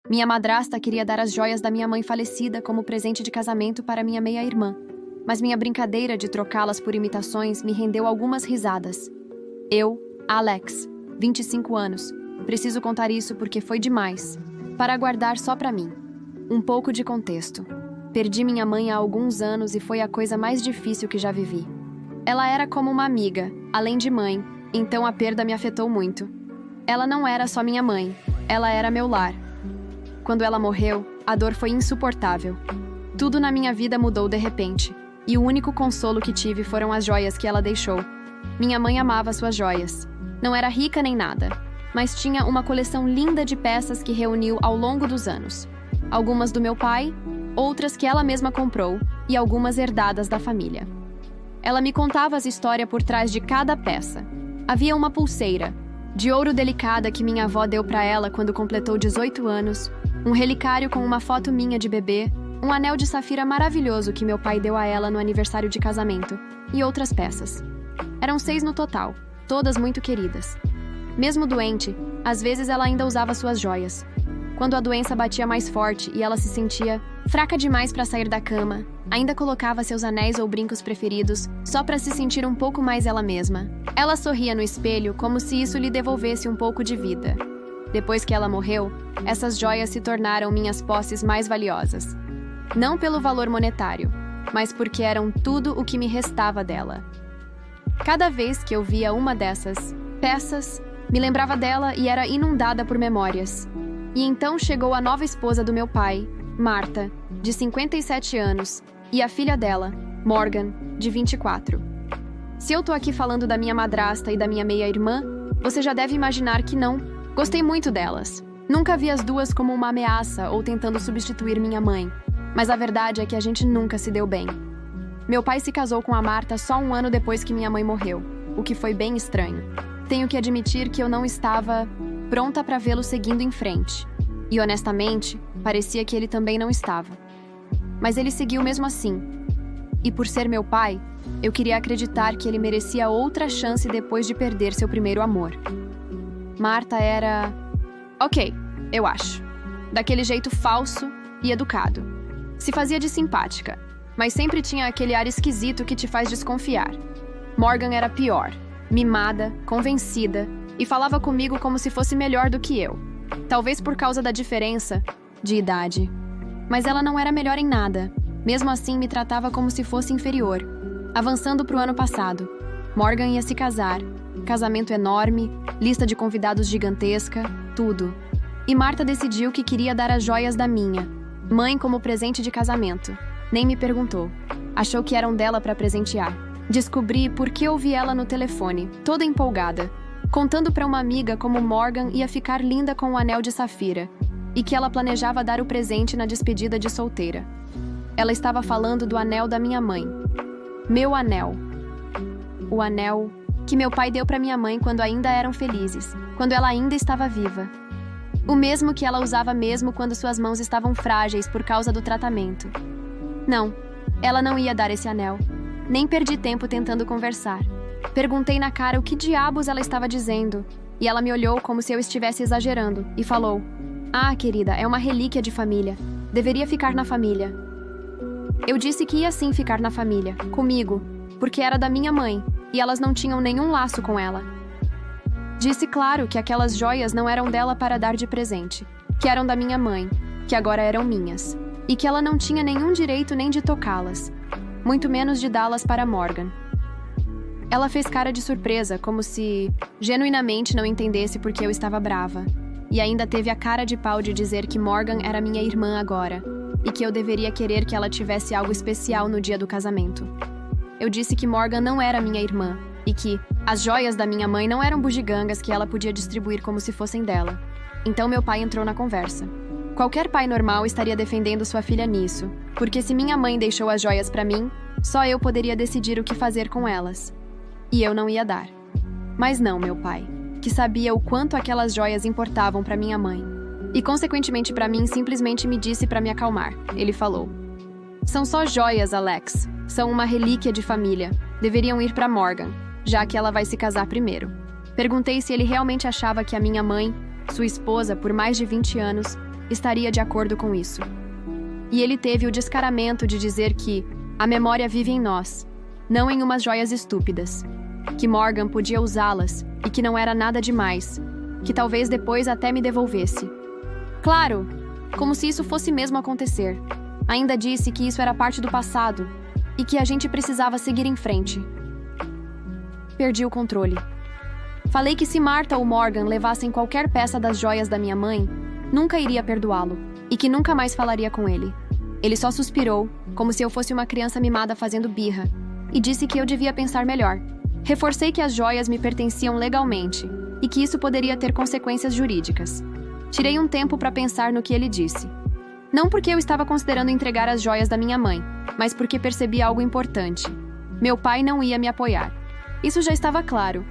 Minha madrasta queria dar as joias da minha mãe falecida como presente de casamento para minha meia-irmã, mas minha brincadeira de trocá-las por imitações me rendeu algumas risadas. Eu, Alex, 25 anos, preciso contar isso porque foi demais, para guardar só para mim. Um pouco de contexto. Perdi minha mãe há alguns anos e foi a coisa mais difícil que já vivi. Ela era como uma amiga, além de mãe, então a perda me afetou muito. Ela não era só minha mãe, ela era meu lar. Quando ela morreu, a dor foi insuportável. Tudo na minha vida mudou de repente, e o único consolo que tive foram as joias que ela deixou. Minha mãe amava suas joias. Não era rica nem nada, mas tinha uma coleção linda de peças que reuniu ao longo dos anos. Algumas do meu pai, outras que ela mesma comprou e algumas herdadas da família. Ela me contava as histórias por trás de cada peça. Havia uma pulseira, de ouro delicada que minha avó deu para ela quando completou 18 anos, um relicário com uma foto minha de bebê, um anel de safira maravilhoso que meu pai deu a ela no aniversário de casamento, e outras peças. Eram 6 no total, todas muito queridas. Mesmo doente, às vezes ela ainda usava suas joias. Quando a doença batia mais forte e ela se sentia fraca demais para sair da cama, ainda colocava seus anéis ou brincos preferidos só para se sentir um pouco mais ela mesma. Ela sorria no espelho como se isso lhe devolvesse um pouco de vida. Depois que ela morreu, essas joias se tornaram minhas posses mais valiosas. Não pelo valor monetário, mas porque eram tudo o que me restava dela. Cada vez que eu via uma dessas peças, me lembrava dela e era inundada por memórias. E então chegou a nova esposa do meu pai, Marta, de 57 anos, e a filha dela, Morgan, de 24. Se eu tô aqui falando da minha madrasta e da minha meia-irmã, você já deve imaginar que não. Gostei muito delas. Nunca vi as duas como uma ameaça ou tentando substituir minha mãe, mas a verdade é que a gente nunca se deu bem. Meu pai se casou com a Marta só um ano depois que minha mãe morreu, o que foi bem estranho. Tenho que admitir que eu não estava pronta para vê-lo seguindo em frente. E honestamente, parecia que ele também não estava. Mas ele seguiu mesmo assim. E por ser meu pai, eu queria acreditar que ele merecia outra chance depois de perder seu primeiro amor. Marta era... ok, eu acho. Daquele jeito falso e educado. Se fazia de simpática, mas sempre tinha aquele ar esquisito que te faz desconfiar. Morgan era pior, mimada, convencida, e falava comigo como se fosse melhor do que eu. Talvez por causa da diferença de idade. Mas ela não era melhor em nada. Mesmo assim, me tratava como se fosse inferior. Avançando para o ano passado, Morgan ia se casar. Casamento enorme, lista de convidados gigantesca, tudo. E Marta decidiu que queria dar as joias da minha mãe como presente de casamento. Nem me perguntou. Achou que eram dela para presentear. Descobri porque ouvi ela no telefone, toda empolgada, contando para uma amiga como Morgan ia ficar linda com o anel de safira e que ela planejava dar o presente na despedida de solteira. Ela estava falando do anel da minha mãe. Meu anel. O anel que meu pai deu para minha mãe quando ainda eram felizes, quando ela ainda estava viva. O mesmo que ela usava mesmo quando suas mãos estavam frágeis por causa do tratamento. Não, ela não ia dar esse anel. Nem perdi tempo tentando conversar. Perguntei na cara o que diabos ela estava dizendo, e ela me olhou como se eu estivesse exagerando, e falou: "Ah, querida, é uma relíquia de família. Deveria ficar na família." Eu disse que ia sim ficar na família, comigo, porque era da minha mãe, e elas não tinham nenhum laço com ela. Disse claro que aquelas joias não eram dela para dar de presente, que eram da minha mãe, que agora eram minhas, e que ela não tinha nenhum direito nem de tocá-las, muito menos de dá-las para Morgan. Ela fez cara de surpresa, como se genuinamente não entendesse porque eu estava brava, e ainda teve a cara de pau de dizer que Morgan era minha irmã agora, e que eu deveria querer que ela tivesse algo especial no dia do casamento. Eu disse que Morgan não era minha irmã, e que as joias da minha mãe não eram bugigangas que ela podia distribuir como se fossem dela. Então meu pai entrou na conversa. Qualquer pai normal estaria defendendo sua filha nisso, porque se minha mãe deixou as joias para mim, só eu poderia decidir o que fazer com elas. E eu não ia dar. Mas não, meu pai, que sabia o quanto aquelas joias importavam para minha mãe. E consequentemente para mim, simplesmente me disse para me acalmar. Ele falou: "São só joias, Alex. São uma relíquia de família. Deveriam ir para Morgan, já que ela vai se casar primeiro." Perguntei se ele realmente achava que a minha mãe, sua esposa por mais de 20 anos, estaria de acordo com isso. E ele teve o descaramento de dizer que a memória vive em nós, não em umas joias estúpidas, que Morgan podia usá-las e que não era nada demais, que talvez depois até me devolvesse. Claro, como se isso fosse mesmo acontecer. Ainda disse que isso era parte do passado e que a gente precisava seguir em frente. Perdi o controle. Falei que se Martha ou Morgan levassem qualquer peça das joias da minha mãe, nunca iria perdoá-lo e que nunca mais falaria com ele. Ele só suspirou, como se eu fosse uma criança mimada fazendo birra, e disse que eu devia pensar melhor. Reforcei que as joias me pertenciam legalmente e que isso poderia ter consequências jurídicas. Tirei um tempo para pensar no que ele disse. Não porque eu estava considerando entregar as joias da minha mãe, mas porque percebi algo importante. Meu pai não ia me apoiar. Isso já estava claro.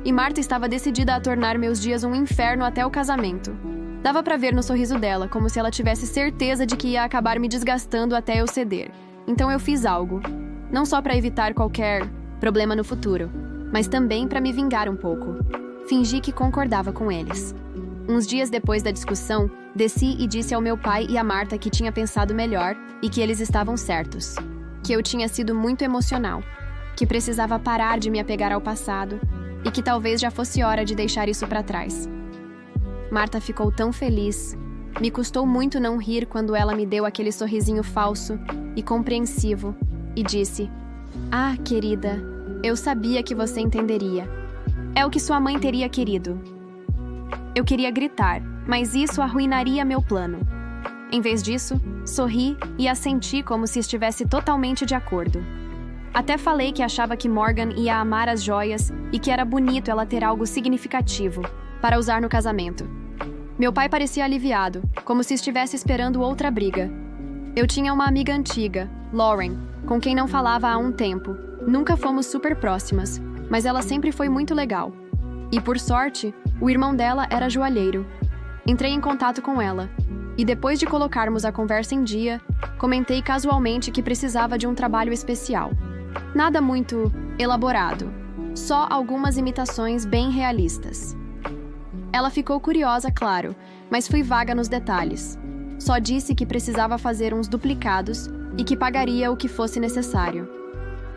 E Martha estava decidida a tornar meus dias um inferno até o casamento. Dava para ver no sorriso dela, como se ela tivesse certeza de que ia acabar me desgastando até eu ceder. Então eu fiz algo. Não só para evitar qualquer problema no futuro, mas também para me vingar um pouco. Fingi que concordava com eles. Uns dias depois da discussão, desci e disse ao meu pai e a Martha que tinha pensado melhor e que eles estavam certos. Que eu tinha sido muito emocional. Que precisava parar de me apegar ao passado e que talvez já fosse hora de deixar isso para trás. Martha ficou tão feliz. Me custou muito não rir quando ela me deu aquele sorrisinho falso e compreensivo e disse: "Ah, querida, eu sabia que você entenderia. É o que sua mãe teria querido." Eu queria gritar, mas isso arruinaria meu plano. Em vez disso, sorri e assenti como se estivesse totalmente de acordo. Até falei que achava que Morgan ia amar as joias e que era bonito ela ter algo significativo para usar no casamento. Meu pai parecia aliviado, como se estivesse esperando outra briga. Eu tinha uma amiga antiga, Lauren, com quem não falava há um tempo. Nunca fomos super próximas, mas ela sempre foi muito legal. E por sorte, o irmão dela era joalheiro. Entrei em contato com ela, e depois de colocarmos a conversa em dia, comentei casualmente que precisava de um trabalho especial. Nada muito elaborado, só algumas imitações bem realistas. Ela ficou curiosa, claro, mas fui vaga nos detalhes. Só disse que precisava fazer uns duplicados e que pagaria o que fosse necessário.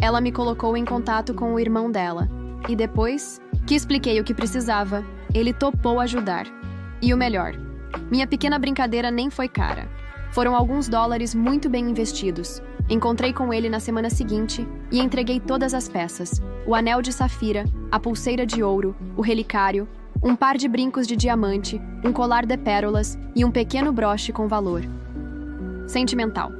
Ela me colocou em contato com o irmão dela, e depois que expliquei o que precisava, ele topou ajudar. E o melhor, minha pequena brincadeira nem foi cara. Foram alguns dólares muito bem investidos. Encontrei com ele na semana seguinte e entreguei todas as peças: o anel de safira, a pulseira de ouro, o relicário, um par de brincos de diamante, um colar de pérolas e um pequeno broche com valor sentimental.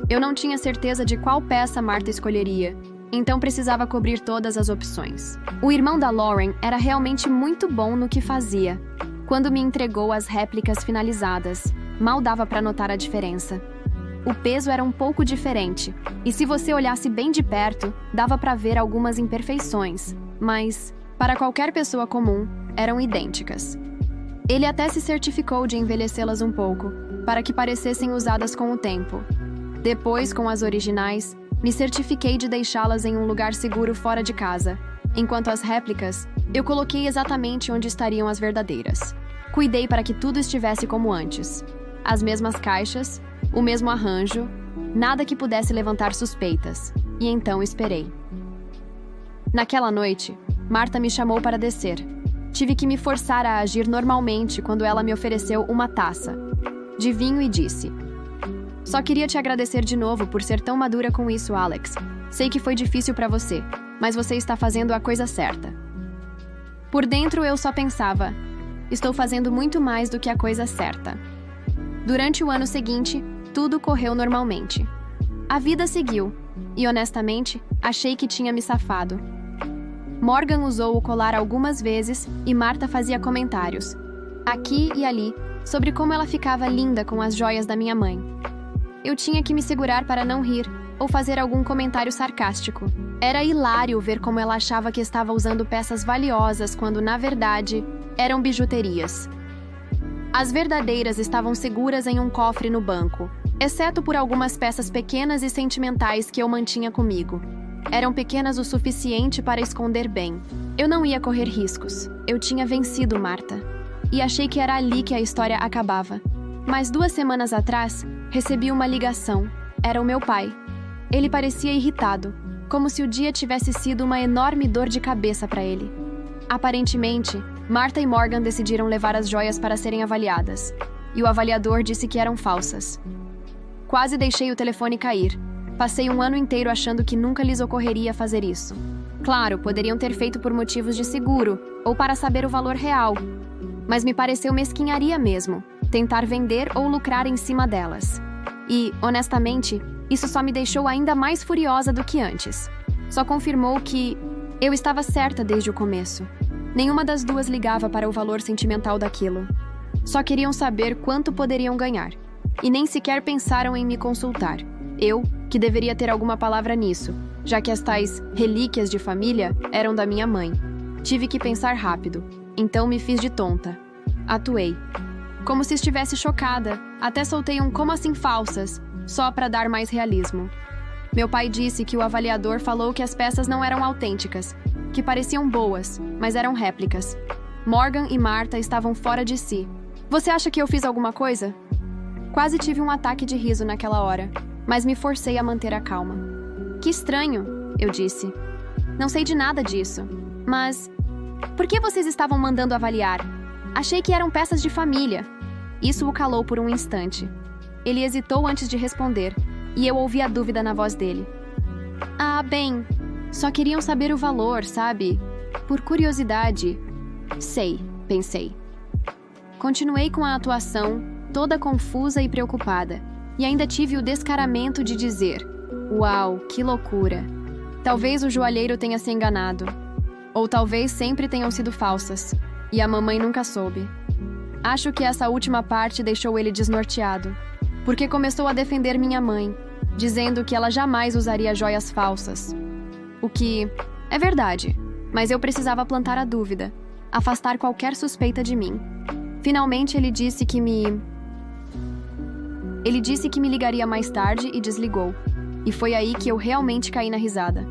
Eu não tinha certeza de qual peça Martha escolheria, então precisava cobrir todas as opções. O irmão da Lauren era realmente muito bom no que fazia. Quando me entregou as réplicas finalizadas, mal dava para notar a diferença. O peso era um pouco diferente, e se você olhasse bem de perto, dava para ver algumas imperfeições, mas, para qualquer pessoa comum, eram idênticas. Ele até se certificou de envelhecê-las um pouco, para que parecessem usadas com o tempo. Depois, com as originais, me certifiquei de deixá-las em um lugar seguro fora de casa. Enquanto as réplicas, eu coloquei exatamente onde estariam as verdadeiras. Cuidei para que tudo estivesse como antes. As mesmas caixas, o mesmo arranjo, nada que pudesse levantar suspeitas. E então esperei. Naquela noite, Martha me chamou para descer. Tive que me forçar a agir normalmente quando ela me ofereceu uma taça de vinho e disse: "Só queria te agradecer de novo por ser tão madura com isso, Alex. Sei que foi difícil para você, mas você está fazendo a coisa certa." Por dentro eu só pensava: estou fazendo muito mais do que a coisa certa. Durante o ano seguinte, tudo correu normalmente. A vida seguiu, e honestamente, achei que tinha me safado. Morgan usou o colar algumas vezes e Martha fazia comentários, aqui e ali, sobre como ela ficava linda com as joias da minha mãe. Eu tinha que me segurar para não rir ou fazer algum comentário sarcástico. Era hilário ver como ela achava que estava usando peças valiosas quando, na verdade, eram bijuterias. As verdadeiras estavam seguras em um cofre no banco, exceto por algumas peças pequenas e sentimentais que eu mantinha comigo. Eram pequenas o suficiente para esconder bem. Eu não ia correr riscos. Eu tinha vencido Martha. E achei que era ali que a história acabava. Mas 2 semanas atrás, recebi uma ligação. Era o meu pai. Ele parecia irritado, como se o dia tivesse sido uma enorme dor de cabeça para ele. Aparentemente, Martha e Morgan decidiram levar as joias para serem avaliadas, e o avaliador disse que eram falsas. Quase deixei o telefone cair. Passei um ano inteiro achando que nunca lhes ocorreria fazer isso. Claro, poderiam ter feito por motivos de seguro, ou para saber o valor real. Mas me pareceu mesquinharia mesmo, tentar vender ou lucrar em cima delas. E, honestamente, isso só me deixou ainda mais furiosa do que antes. Só confirmou que eu estava certa desde o começo. Nenhuma das duas ligava para o valor sentimental daquilo. Só queriam saber quanto poderiam ganhar. E nem sequer pensaram em me consultar. Eu, que deveria ter alguma palavra nisso, já que as tais relíquias de família eram da minha mãe. Tive que pensar rápido, então me fiz de tonta. Atuei. Como se estivesse chocada, até soltei um "como assim falsas?", só para dar mais realismo. Meu pai disse que o avaliador falou que as peças não eram autênticas, que pareciam boas, mas eram réplicas. Morgan e Martha estavam fora de si. Você acha que eu fiz alguma coisa? Quase tive um ataque de riso naquela hora, mas me forcei a manter a calma. Que estranho, eu disse. Não sei de nada disso, mas... Por que vocês estavam mandando avaliar? Achei que eram peças de família. Isso o calou por um instante. Ele hesitou antes de responder, e eu ouvi a dúvida na voz dele. Ah, bem, só queriam saber o valor, sabe? Por curiosidade. Sei, pensei. Continuei com a atuação, toda confusa e preocupada, e ainda tive o descaramento de dizer: uau, que loucura! Talvez o joalheiro tenha se enganado. Ou talvez sempre tenham sido falsas, e a mamãe nunca soube. Acho que essa última parte deixou ele desnorteado, porque começou a defender minha mãe, dizendo que ela jamais usaria joias falsas. O que é verdade, mas eu precisava plantar a dúvida, afastar qualquer suspeita de mim. Finalmente ele disse que me ligaria mais tarde e desligou. E foi aí que eu realmente caí na risada.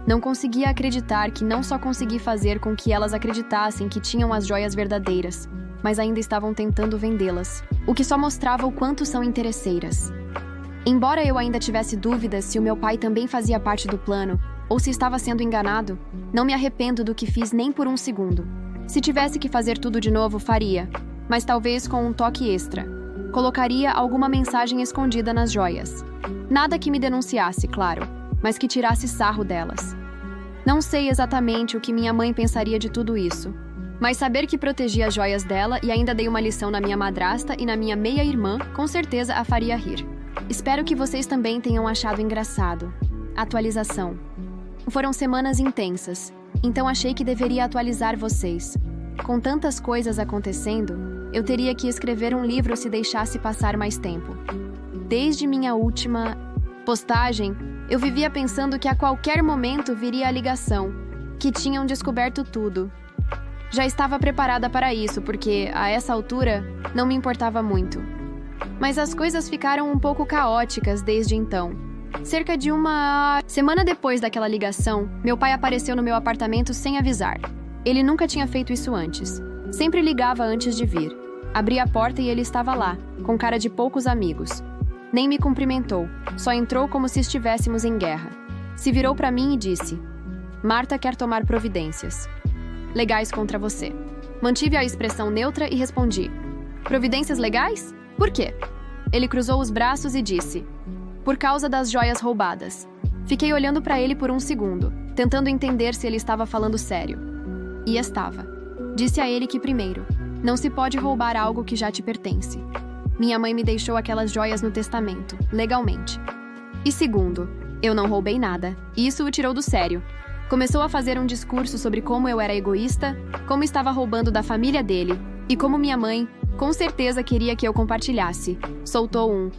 Não conseguia acreditar que não só consegui fazer com que elas acreditassem que tinham as joias verdadeiras, mas ainda estavam tentando vendê-las, o que só mostrava o quanto são interesseiras. Embora eu ainda tivesse dúvidas se o meu pai também fazia parte do plano, ou se estava sendo enganado, não me arrependo do que fiz nem por um segundo. Se tivesse que fazer tudo de novo, faria, mas talvez com um toque extra. Colocaria alguma mensagem escondida nas joias. Nada que me denunciasse, claro, mas que tirasse sarro delas. Não sei exatamente o que minha mãe pensaria de tudo isso, mas saber que protegi as joias dela e ainda dei uma lição na minha madrasta e na minha meia-irmã, com certeza a faria rir. Espero que vocês também tenham achado engraçado. Atualização. Foram semanas intensas, então achei que deveria atualizar vocês. Com tantas coisas acontecendo, eu teria que escrever um livro se deixasse passar mais tempo. Desde minha última postagem, eu vivia pensando que a qualquer momento viria a ligação, que tinham descoberto tudo. Já estava preparada para isso, porque, a essa altura, não me importava muito. Mas as coisas ficaram um pouco caóticas desde então. Cerca de uma semana depois daquela ligação, meu pai apareceu no meu apartamento sem avisar. Ele nunca tinha feito isso antes. Sempre ligava antes de vir. Abri a porta e ele estava lá, com cara de poucos amigos. Nem me cumprimentou, só entrou como se estivéssemos em guerra. Se virou para mim e disse: Martha quer tomar providências legais contra você. Mantive a expressão neutra e respondi: providências legais? Por quê? Ele cruzou os braços e disse: por causa das joias roubadas. Fiquei olhando para ele por um segundo, tentando entender se ele estava falando sério. E estava. Disse a ele que, primeiro, não se pode roubar algo que já te pertence. Minha mãe me deixou aquelas joias no testamento, legalmente. E segundo, eu não roubei nada. E isso o tirou do sério. Começou a fazer um discurso sobre como eu era egoísta, como estava roubando da família dele, e como minha mãe, com certeza, queria que eu compartilhasse. Soltou um: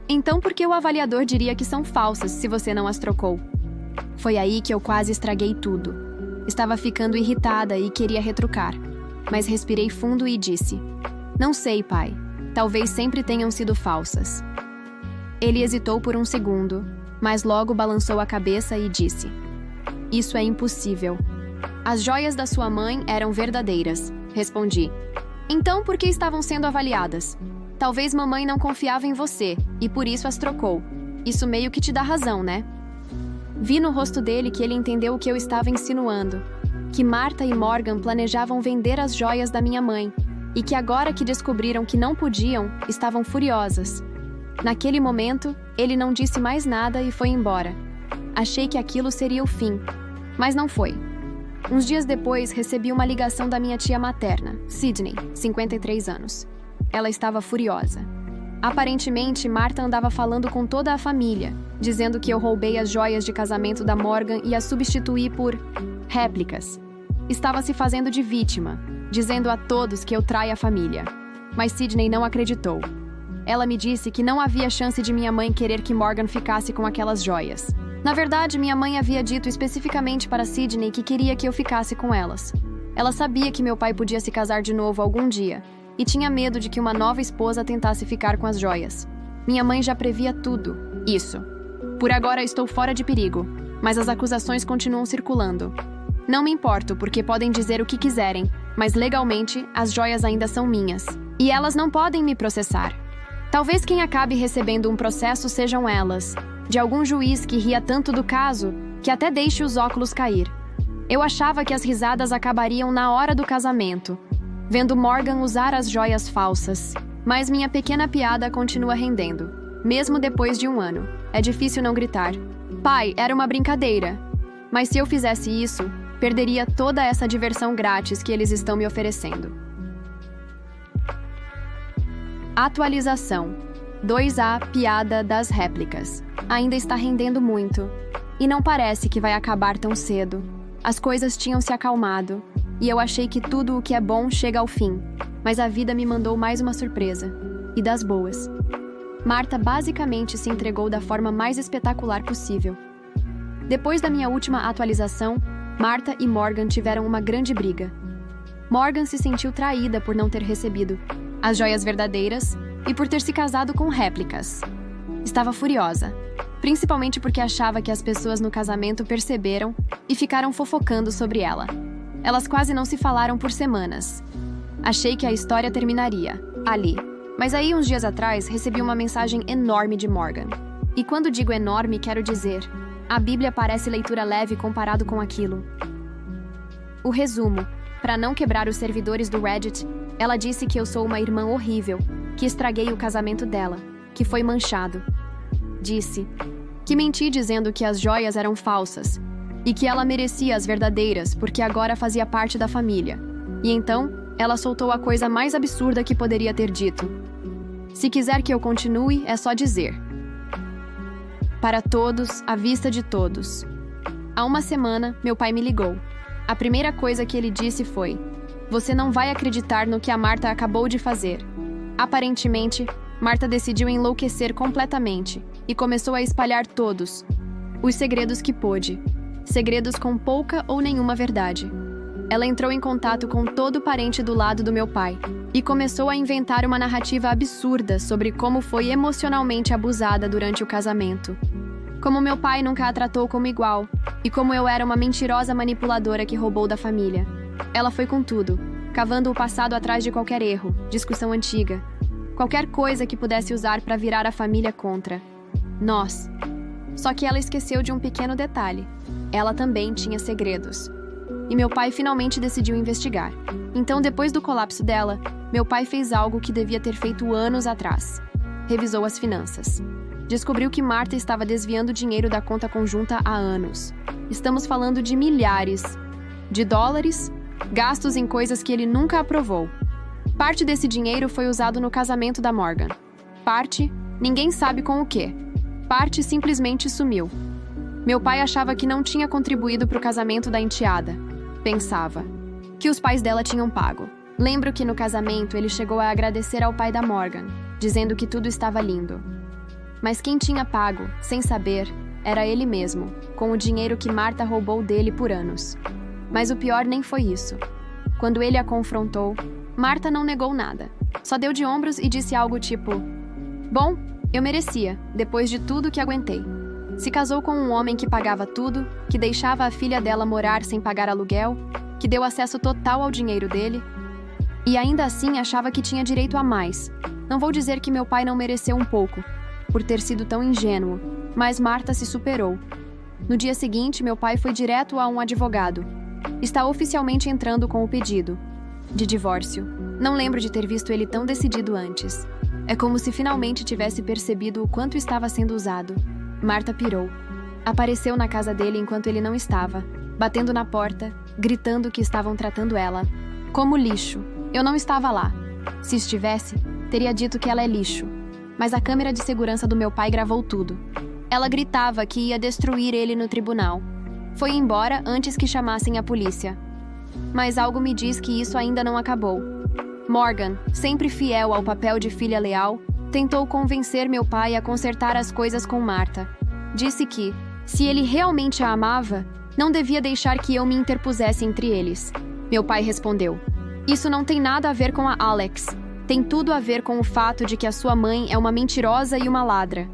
então por que o avaliador diria que são falsas se você não as trocou? Foi aí que eu quase estraguei tudo. Estava ficando irritada e queria retrucar, mas respirei fundo e disse: não sei, pai. Talvez sempre tenham sido falsas. Ele hesitou por um segundo, mas logo balançou a cabeça e disse: isso é impossível. As joias da sua mãe eram verdadeiras, respondi. Então por que estavam sendo avaliadas? Talvez mamãe não confiava em você, e por isso as trocou. Isso meio que te dá razão, né? Vi no rosto dele que ele entendeu o que eu estava insinuando. Que Marta e Morgan planejavam vender as joias da minha mãe, e que agora que descobriram que não podiam, estavam furiosas. Naquele momento, ele não disse mais nada e foi embora. Achei que aquilo seria o fim, mas não foi. Uns dias depois, recebi uma ligação da minha tia materna, Sydney, 53 anos. Ela estava furiosa. Aparentemente, Marta andava falando com toda a família, dizendo que eu roubei as joias de casamento da Morgan e as substituí por réplicas. Estava se fazendo de vítima, dizendo a todos que eu traio a família. Mas Sydney não acreditou. Ela me disse que não havia chance de minha mãe querer que Morgan ficasse com aquelas joias. Na verdade, minha mãe havia dito especificamente para Sydney que queria que eu ficasse com elas. Ela sabia que meu pai podia se casar de novo algum dia, e tinha medo de que uma nova esposa tentasse ficar com as joias. Minha mãe já previa tudo. Isso. Por agora estou fora de perigo, mas as acusações continuam circulando. Não me importo, porque podem dizer o que quiserem, mas legalmente as joias ainda são minhas. E elas não podem me processar. Talvez quem acabe recebendo um processo sejam elas, de algum juiz que ria tanto do caso, que até deixe os óculos cair. Eu achava que as risadas acabariam na hora do casamento, vendo Morgan usar as joias falsas. Mas minha pequena piada continua rendendo, mesmo depois de um ano. É difícil não gritar. Pai, era uma brincadeira. Mas se eu fizesse isso, perderia toda essa diversão grátis que eles estão me oferecendo. Atualização. 2A Piada das Réplicas. Ainda está rendendo muito. E não parece que vai acabar tão cedo. As coisas tinham se acalmado. E eu achei que tudo o que é bom chega ao fim. Mas a vida me mandou mais uma surpresa. E das boas. Marta basicamente se entregou da forma mais espetacular possível. Depois da minha última atualização, Marta e Morgan tiveram uma grande briga. Morgan se sentiu traída por não ter recebido as joias verdadeiras e por ter se casado com réplicas. Estava furiosa, principalmente porque achava que as pessoas no casamento perceberam e ficaram fofocando sobre ela. Elas quase não se falaram por semanas. Achei que a história terminaria ali. Mas aí, uns dias atrás, recebi uma mensagem enorme de Morgan. E quando digo enorme, quero dizer, a Bíblia parece leitura leve comparado com aquilo. O resumo: para não quebrar os servidores do Reddit, ela disse que eu sou uma irmã horrível, que estraguei o casamento dela, que foi manchado. Disse que menti dizendo que as joias eram falsas e que ela merecia as verdadeiras porque agora fazia parte da família. E então, ela soltou a coisa mais absurda que poderia ter dito. Se quiser que eu continue, é só dizer. Para todos, à vista de todos. Há uma semana, meu pai me ligou. A primeira coisa que ele disse foi: "Você não vai acreditar no que a Marta acabou de fazer." Aparentemente, Marta decidiu enlouquecer completamente e começou a espalhar todos os segredos que pôde. Segredos com pouca ou nenhuma verdade. Ela entrou em contato com todo parente do lado do meu pai e começou a inventar uma narrativa absurda sobre como foi emocionalmente abusada durante o casamento. Como meu pai nunca a tratou como igual e como eu era uma mentirosa manipuladora que roubou da família. Ela foi com tudo, cavando o passado atrás de qualquer erro, discussão antiga, qualquer coisa que pudesse usar para virar a família contra nós. Só que ela esqueceu de um pequeno detalhe. Ela também tinha segredos. E meu pai finalmente decidiu investigar. Então, depois do colapso dela, meu pai fez algo que devia ter feito anos atrás. Revisou as finanças. Descobriu que Marta estava desviando dinheiro da conta conjunta há anos. Estamos falando de milhares de dólares, gastos em coisas que ele nunca aprovou. Parte desse dinheiro foi usado no casamento da Morgan. Parte, ninguém sabe com o quê. Parte simplesmente sumiu. Meu pai achava que não tinha contribuído para o casamento da enteada. Pensava que os pais dela tinham pago. Lembro que no casamento ele chegou a agradecer ao pai da Morgan, dizendo que tudo estava lindo. Mas quem tinha pago, sem saber, era ele mesmo, com o dinheiro que Marta roubou dele por anos. Mas o pior nem foi isso. Quando ele a confrontou, Marta não negou nada. Só deu de ombros e disse algo tipo: "Bom, eu merecia, depois de tudo que aguentei." Se casou com um homem que pagava tudo, que deixava a filha dela morar sem pagar aluguel, que deu acesso total ao dinheiro dele, e ainda assim achava que tinha direito a mais, Não vou dizer que meu pai não mereceu um pouco, por ter sido tão ingênuo, mas Marta se superou. No dia seguinte, meu pai foi direto a um advogado. Está oficialmente entrando com o pedido de divórcio. Não lembro de ter visto ele tão decidido antes. É como se finalmente tivesse percebido o quanto estava sendo usado. Marta pirou. Apareceu na casa dele enquanto ele não estava, batendo na porta, gritando que estavam tratando ela como lixo. Eu não estava lá. Se estivesse, teria dito que ela é lixo. Mas a câmera de segurança do meu pai gravou tudo. Ela gritava que ia destruir ele no tribunal. Foi embora antes que chamassem a polícia. Mas algo me diz que isso ainda não acabou. Morgan, sempre fiel ao papel de filha leal, tentou convencer meu pai a consertar as coisas com Marta. Disse que, se ele realmente a amava, não devia deixar que eu me interpusesse entre eles. Meu pai respondeu: "Isso não tem nada a ver com a Alex. Tem tudo a ver com o fato de que a sua mãe é uma mentirosa e uma ladra."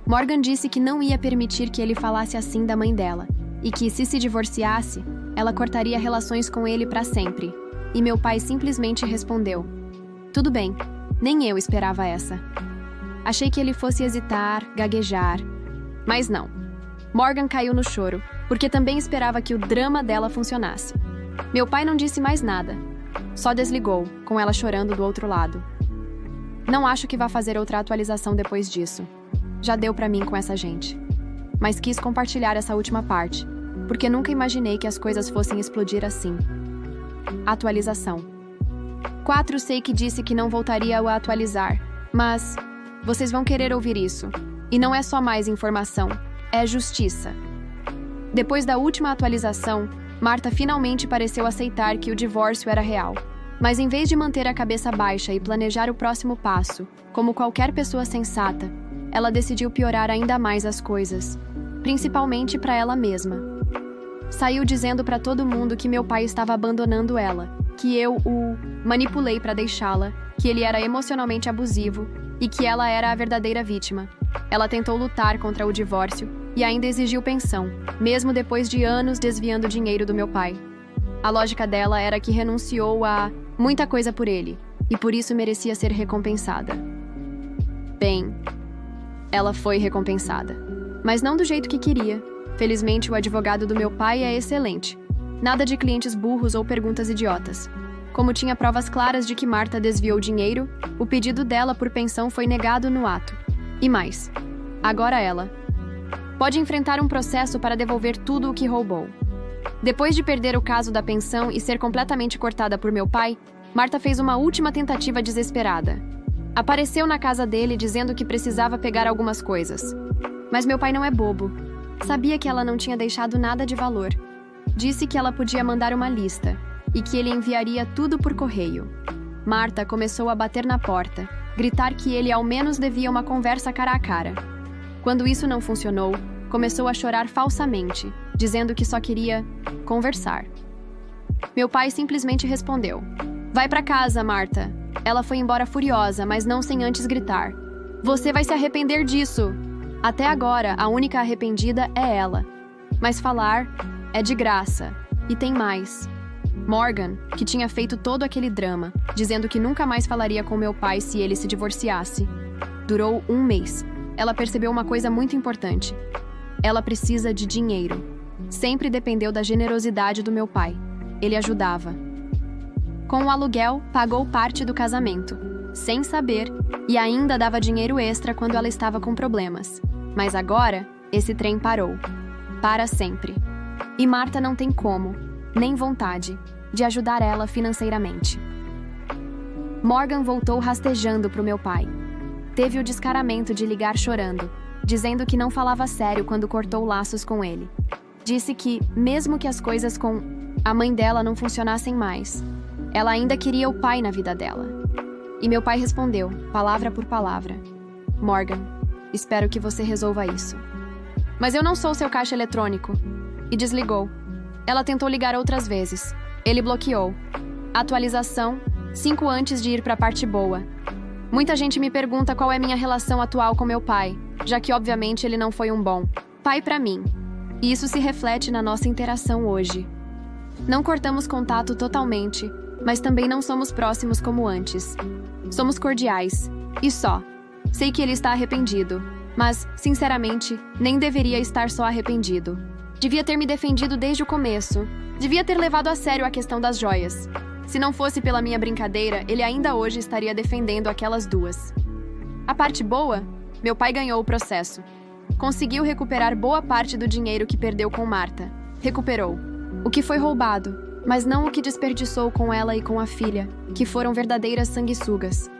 Morgan disse que não ia permitir que ele falasse assim da mãe dela, e que, se divorciasse, ela cortaria relações com ele para sempre. E meu pai simplesmente respondeu: "Tudo bem, nem eu esperava essa." Achei que ele fosse hesitar, gaguejar. Mas não. Morgan caiu no choro, porque também esperava que o drama dela funcionasse. Meu pai não disse mais nada. Só desligou, com ela chorando do outro lado. Não acho que vá fazer outra atualização depois disso. Já deu pra mim com essa gente. Mas quis compartilhar essa última parte, porque nunca imaginei que as coisas fossem explodir assim. Atualização. 4 sei que disse que não voltaria a atualizar, mas vocês vão querer ouvir isso. E não é só mais informação, é justiça. Depois da última atualização, Marta finalmente pareceu aceitar que o divórcio era real. Mas em vez de manter a cabeça baixa e planejar o próximo passo, como qualquer pessoa sensata, ela decidiu piorar ainda mais as coisas, principalmente para ela mesma. Saiu dizendo para todo mundo que meu pai estava abandonando ela, que eu o manipulei para deixá-la, que ele era emocionalmente abusivo e que ela era a verdadeira vítima. Ela tentou lutar contra o divórcio e ainda exigiu pensão, mesmo depois de anos desviando dinheiro do meu pai. A lógica dela era que renunciou a muita coisa por ele, e por isso merecia ser recompensada. Bem, ela foi recompensada, mas não do jeito que queria. Felizmente, o advogado do meu pai é excelente. Nada de clientes burros ou perguntas idiotas. Como tinha provas claras de que Marta desviou dinheiro, o pedido dela por pensão foi negado no ato. E mais, agora ela pode enfrentar um processo para devolver tudo o que roubou. Depois de perder o caso da pensão e ser completamente cortada por meu pai, Marta fez uma última tentativa desesperada. Apareceu na casa dele dizendo que precisava pegar algumas coisas. Mas meu pai não é bobo. Sabia que ela não tinha deixado nada de valor. Disse que ela podia mandar uma lista e que ele enviaria tudo por correio. Marta começou a bater na porta, gritar que ele ao menos devia uma conversa cara a cara. Quando isso não funcionou, começou a chorar falsamente, dizendo que só queria conversar. Meu pai simplesmente respondeu: "Vai pra casa, Marta." Ela foi embora furiosa, mas não sem antes gritar: "Você vai se arrepender disso." Até agora, a única arrependida é ela. Mas falar é de graça. E tem mais. Morgan, que tinha feito todo aquele drama, dizendo que nunca mais falaria com meu pai se ele se divorciasse, durou 1 mês. Ela percebeu uma coisa muito importante. Ela precisa de dinheiro. Sempre dependeu da generosidade do meu pai. Ele ajudava. Com o aluguel, pagou parte do casamento, sem saber, e ainda dava dinheiro extra quando ela estava com problemas. Mas agora, esse trem parou. Para sempre. E Marta não tem como, nem vontade, de ajudar ela financeiramente. Morgan voltou rastejando para o meu pai. Teve o descaramento de ligar chorando, dizendo que não falava sério quando cortou laços com ele. Disse que, mesmo que as coisas com a mãe dela não funcionassem mais, ela ainda queria o pai na vida dela. E meu pai respondeu, palavra por palavra: "Morgan, espero que você resolva isso." "Mas eu não sou seu caixa eletrônico." E desligou. Ela tentou ligar outras vezes. Ele bloqueou. Atualização, 5 antes de ir para a parte boa. Muita gente me pergunta qual é minha relação atual com meu pai, já que obviamente ele não foi um bom pai para mim. E isso se reflete na nossa interação hoje. Não cortamos contato totalmente, mas também não somos próximos como antes. Somos cordiais. E só. Sei que ele está arrependido, mas, sinceramente, nem deveria estar só arrependido. Devia ter me defendido desde o começo. Devia ter levado a sério a questão das joias. Se não fosse pela minha brincadeira, ele ainda hoje estaria defendendo aquelas duas. A parte boa? Meu pai ganhou o processo. Conseguiu recuperar boa parte do dinheiro que perdeu com Marta. Recuperou. O que foi roubado, mas não o que desperdiçou com ela e com a filha, que foram verdadeiras sanguessugas.